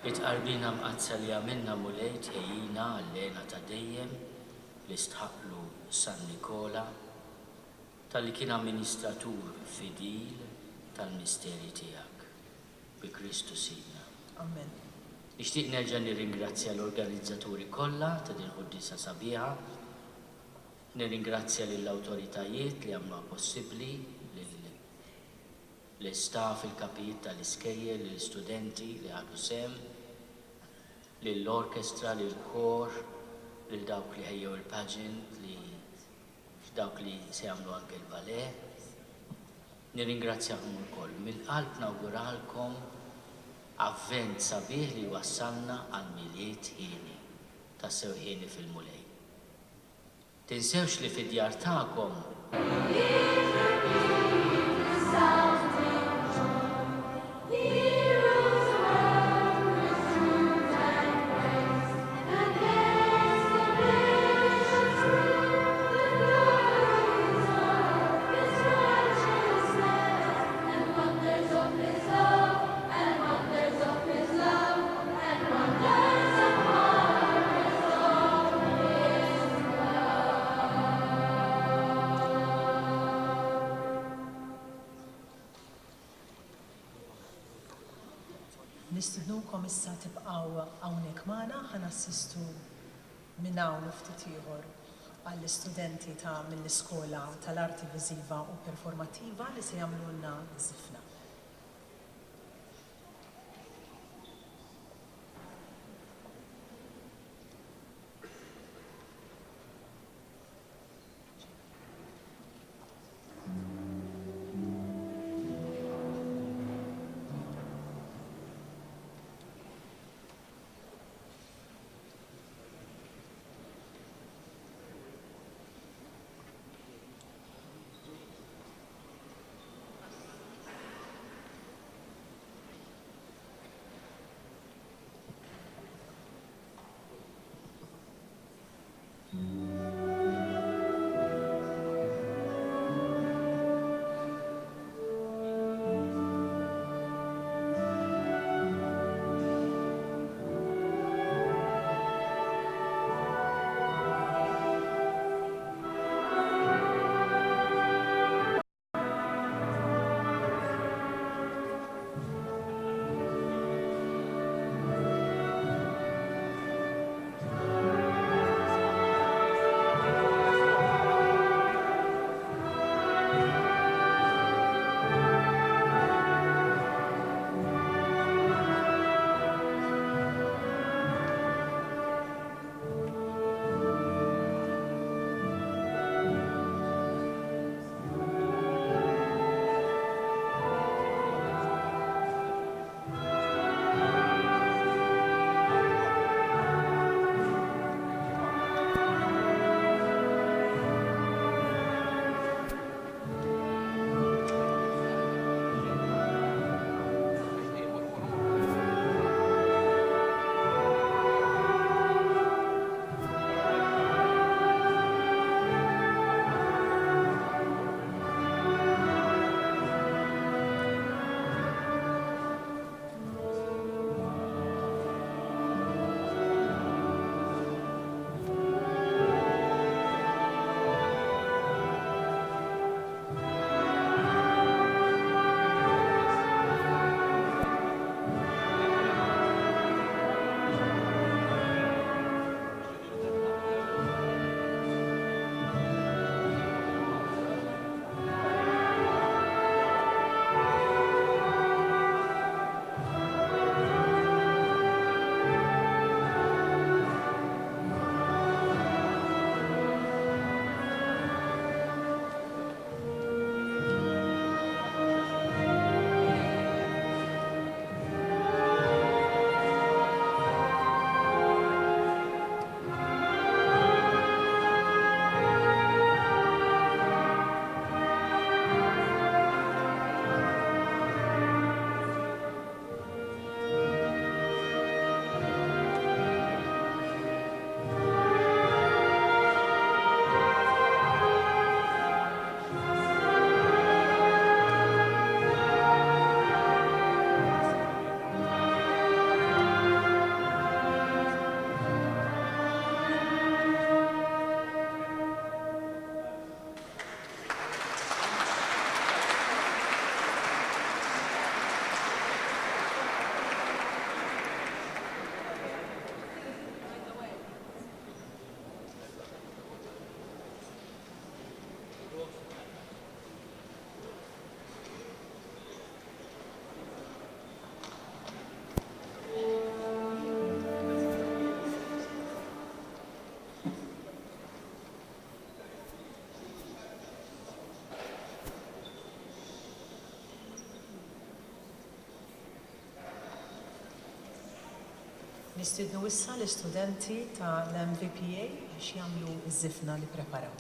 It-qarbina mqazza li għamilna mulej tħejjina għall-lena ta' dejjem li stħaqlu San Nikola tal-li kien amministratur fidil tal-misteri tiegħek bi Kristu Sidna. Amen. Nixtieq nerġa' nirringrazzja l-organizzaturi kollha ta' din Quddiesa sabiħa, nirringrazzja lill-awtoritajiet li għamluha possibbli, l-istaff, il-kapijiet tal-iskejjel, l-istudenti li ħadu sem, lill-orkestra, lill-kor, lil dawk li ħejjew il-pageant, li dawk li se jagħmlu anke l-ballet. Nirringrazzjakom ukoll. Mill-qalb nawguralkom avvent sabiħ li wassalna għal milied ħieni ta' sewħieni fil-mulej. Tinsewx li fid-djar tagħkom nistidnukom issa tibqgħu hawnhekk magħna ħanassistu minn hawn ftit ieħor għall-istudenti ta' mill-iskola tal-arti viżiva u performattiva li se jagħmlulna żifna. Nistidnu issa l-istudenti ta' l-MVPA biex jagħmlu iż-żifna li preparaw.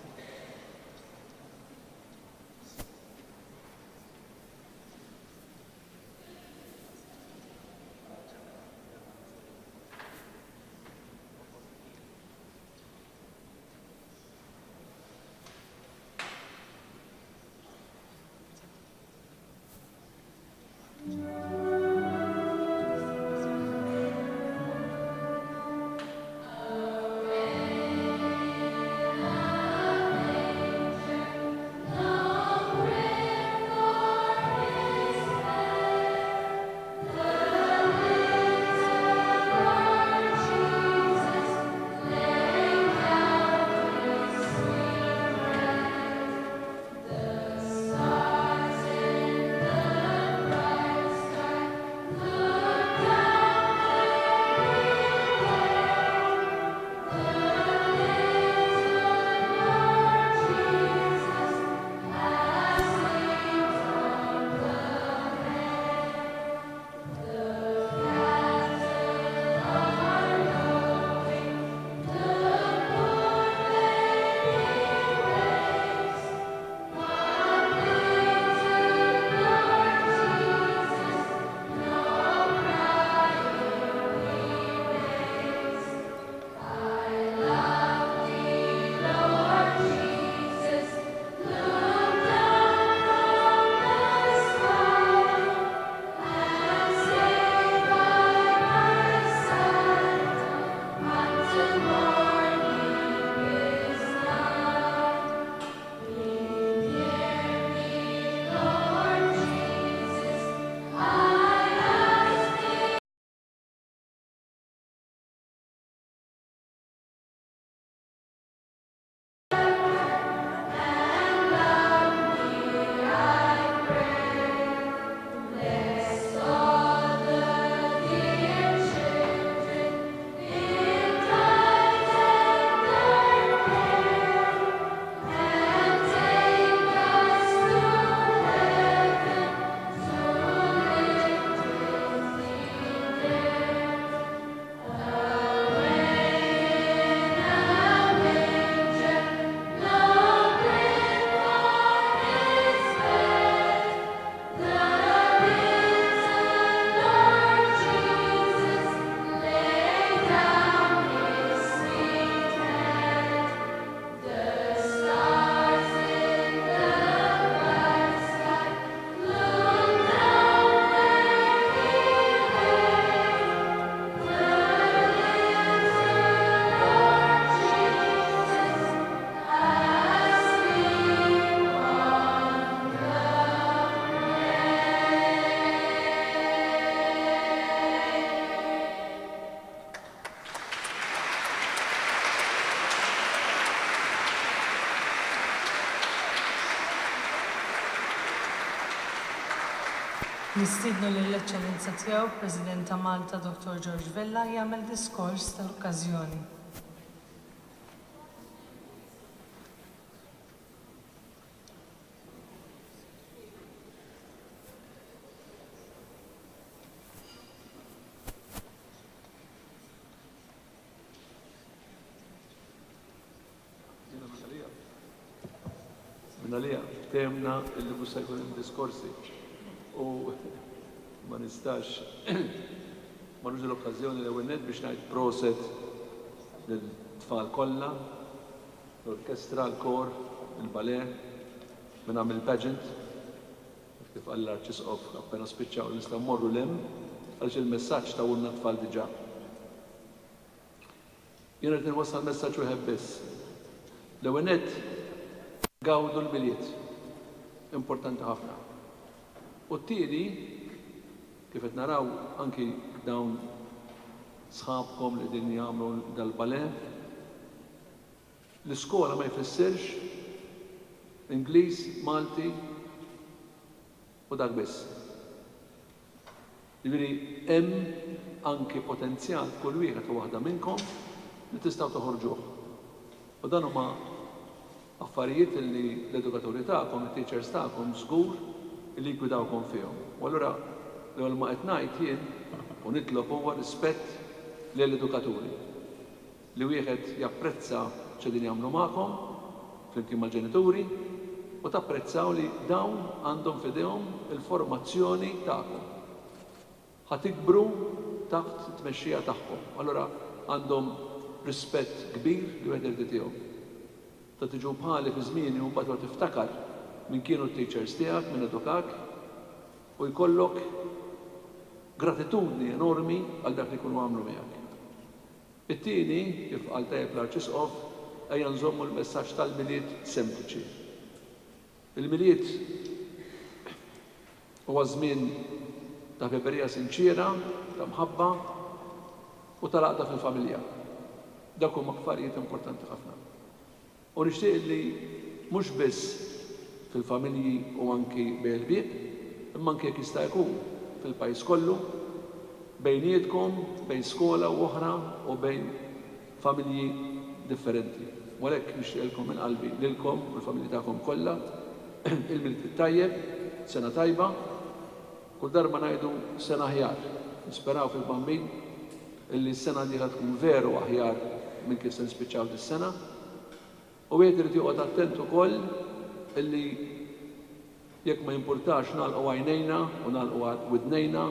Nistidnu lill-Eċċellenza tiegħu President ta' Malta Dr. George Vella jagħmel diskors tal-okkażjoni. Minalija, temna illi mhux se jkun hemm diskorsi. U ma nistax ma nużu l-okkażjoni l-ewwel nett biex ngħid proset lill-tfal kollha, l-orkestra, l-kor, il-balè, minn għamil pageant, kif qal l-Arċisqof appena spiċċaw nistgħu mmorru lem għaliex il-messaġġ tawulna tfal diġà. Jien qed inwassal messaġġ wieħed biss. L-ewwel nett gawdu l-milied. Importanti ħafna. U t-tieni, kif qed naraw anki dawn sħabkom li din jagħmlu dal-balè, l-iskola ma jfissirx Ingliż, Malti u dak biss. Jiġifieri hemm anki potenzjal kull wieħed u waħda minnkom li tistgħu toħorġuh. U dan huma affarijiet li l-edukaturi tagħkom, it-teachers tagħkom żgur li jgwidawkom fihom. U allura l-ewwel ma qed ngħid jien u nitlob huwa rispett lill-edukaturi li wieħed japprezza x'qegħdin jagħmlu magħkom flimkien mal-ġenituri u tapprezzaw li dawn għandhom f'idejhom il-formazzjoni tagħkom. Ħatikbru taħt it-tmexxija tagħhom. Allura għandhom rispett kbir li wieħed irid tiegħu. Ta' tiġu bħali fi żmieni u mbagħad tiftakar min kienu t-teachers tiegħek, min edukak u jkollok gratitudni enormi għal dak li jkunu għamlu miegħek. It-tieni, kif qal tajjeb l-Arċisqof, ejja nżommu l-messaġġ tal-milied sempliċi. Il-milied huwa żmien ta' ħbiberija sinċiera, ta' mħabba u tal-għaqda fil-familja. Dak huma affarijiet importanti ħafna. U nixtieq li mhux biss fil-familji u anki bejn il-bieb, imma anke jekk jista' jkun fil-pajjiż kollu, bejnietkom, bejn skola u oħra u bejn familji differenti. U għalhekk nixtieqilkom minn qalbi lilkom u l-familji tagħkom kollha il-milied tajjeb, sena tajba, kull darba ngħidu sena aħjar. Nisperaw fil-bambin illi s-sena li tkun veru aħjar minn kif se nispiċċaw dis-sena. U wieħed irid joqgħod attent ukoll illi jekk ma jimpurtax nagħlqu għajnejna u nagħlqu widnejna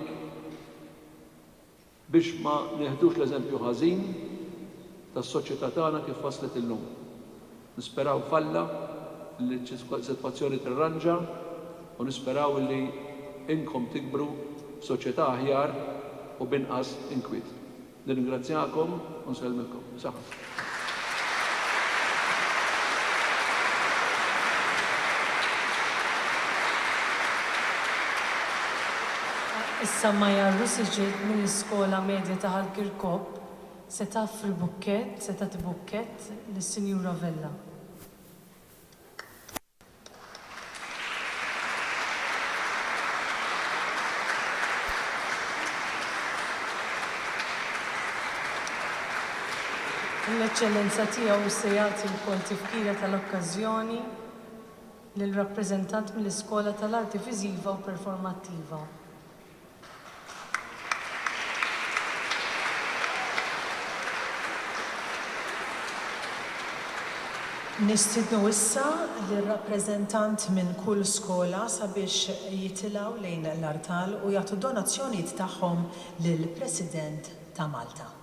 biex ma nieħdux l-eżempju ħażin tas-soċjetà tagħna kif waslet illum. Nisperaw falla li s-sitwazzjoni tirranġa u nisperaw li inkom tikbru soċjetà aħjar u binqas inkwiet. Nirringrazzjakom u nsellmilkom. Saħħa. Issa ma jarru siġiet minn iskola medja ta' Kirkop se taffri bukkett, se tagħti bukkett lis-Sinjura Vella. L-eċċellenza tiegħu se jagħti wkoll tifkira tal-okkażjoni lill-rappreżentant mill-Iskola tal-Arti Viżiva u Performattiva. Nistidnu issa lir-rappreżentant minn kull skola sabiex jitilgħu lejn l-artal u jagħtu donazzjonijiet tagħhom lill-President ta' Malta.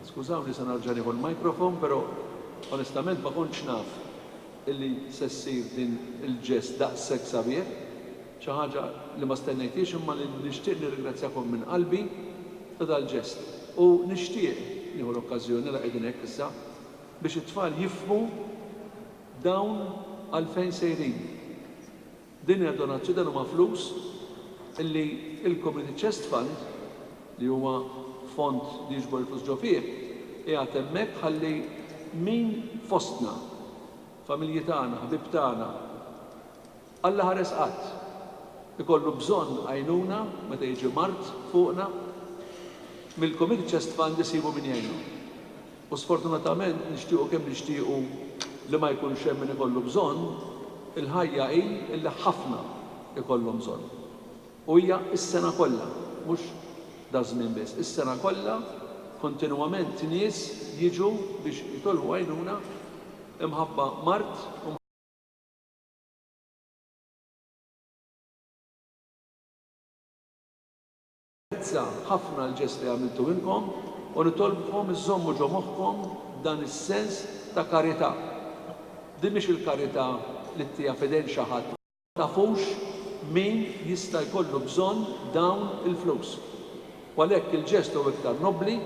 Skużawni se narġa' nieħu l-mikrofon, però onestament ma kontx naf illi se ssir din il-ġest daqshekk sabiħ, xi ħaġa li ma stennejtix imma li nixtieq nirringrazzjakom minn qalbi ta' dal-ġest. U nixtieq nieħu l-okkażjoni li qegħdin hekk issa biex it-tfal jifhmu dawn għalfejn sejrin. Din hija donazzjoni dan huma flus illi il-Community Chest Fund li huwa fond li jiġbor il-flus ġo fih, qiegħed hemmhekk ħalli min fostna, familji tagħna, ħbib tagħna, Alla ħares qatt ikollu bżonn għajnuna meta jiġi mart fuqna, mill-Community Chest Fund isibu min jgħinu. U sfortunatament nixtiequ kemm nixtiequ li ma jkunx hemm min ikollu bżonn, il-ħajja hi illi ħafna ikollhom bżonn. U hija s-sena kollha, mhux da żmien biss. Is-sena kollha kontinwament nies jiġu biex jitolbu għajnuna imħabba mart u ħafna l-ġest li għamiltu inkom u nitolbkom iżommu ġo moħħkom dan is-sens ta' karità. Din mhix il-karità li tija fidejn xi ħadd. Tafux min jista' jkollu bżonn dawn il-flus. U għalhekk il-ġest huwa iktar nobbli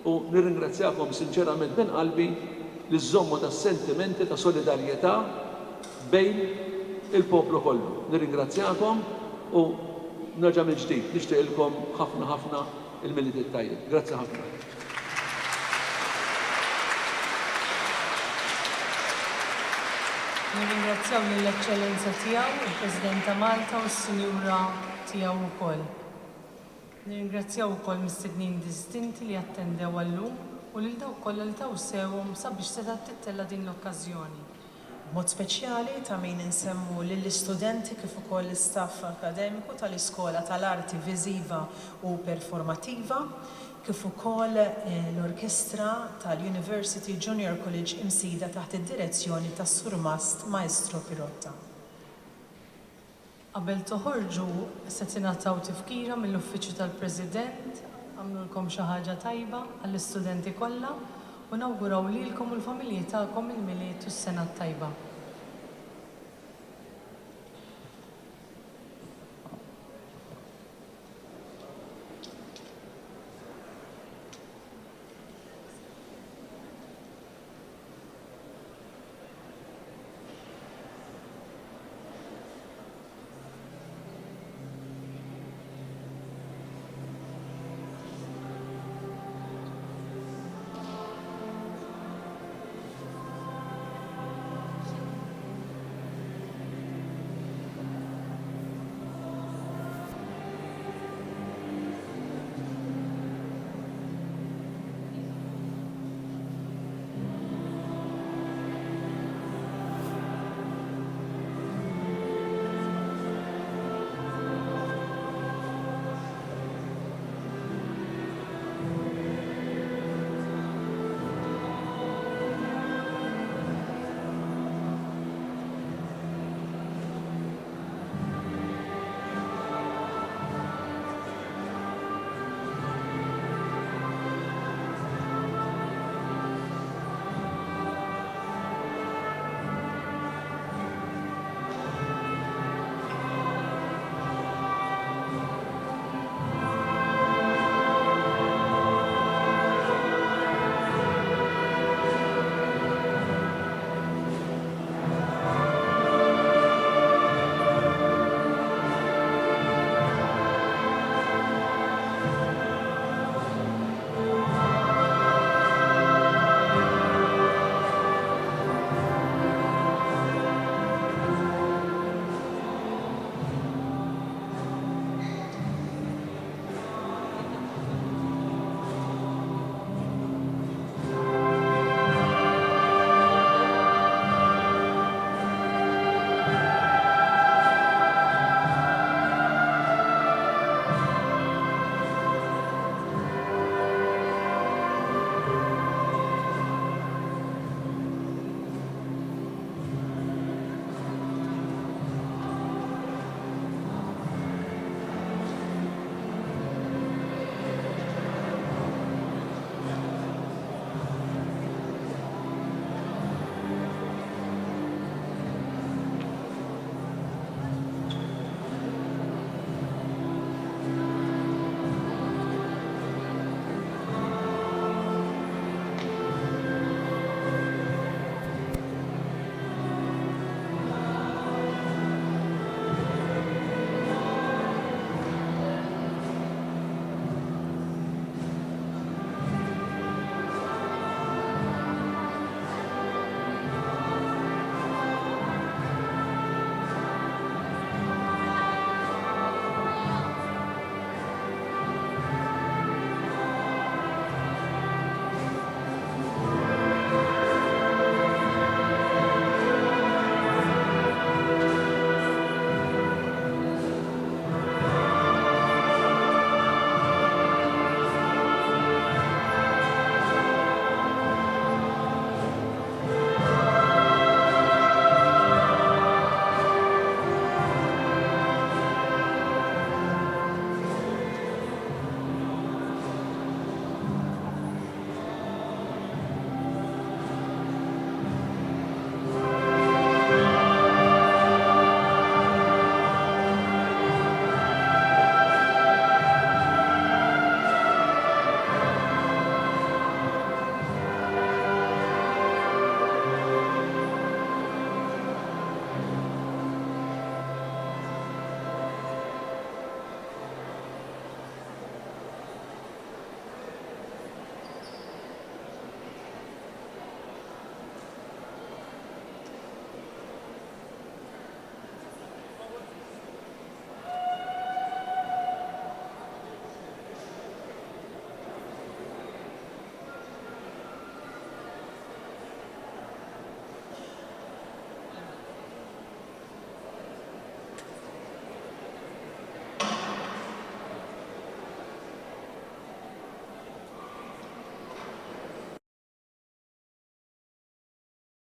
u nirringrazzjakom sinċerament minn qalbi li żommu tas-sentimenti ta' solidarjetà bejn il-poplu kollu. Nirringrazzjakom u nerġa' mill-ġdid nixtieqilkom ħafna il-Milied tajjeb. Grazzi ħafna. Nirringrazzjaw lill-Eċċellenza tiegħu, il-President ta' Malta u s-Sinjura tiegħu wkoll. Nirringrazzjaw ukoll mistednin distinti li attendew għallum u lil dawk kollha li taw sewhom sabiex seta' tittella din l-okkażjoni. B'mod speċjali ta' min insemmu lill-istudenti kif ukoll l-istaff akademiku tal-Iskola tal-Arti Viżiva u Performattiva, kif ukoll l-Orkestra tal-University Junior College imsida taħt id-direzzjoni tas-Sur Maestro Pirotta. Qabel toħorġu se tingħataw tifkira mill-Uffiċċju tal-President, għamlulkom xi ħaġa tajba għall-istudenti kollha u nawguraw lilkom u l-familji tagħkom il-milied u s-sena tajba.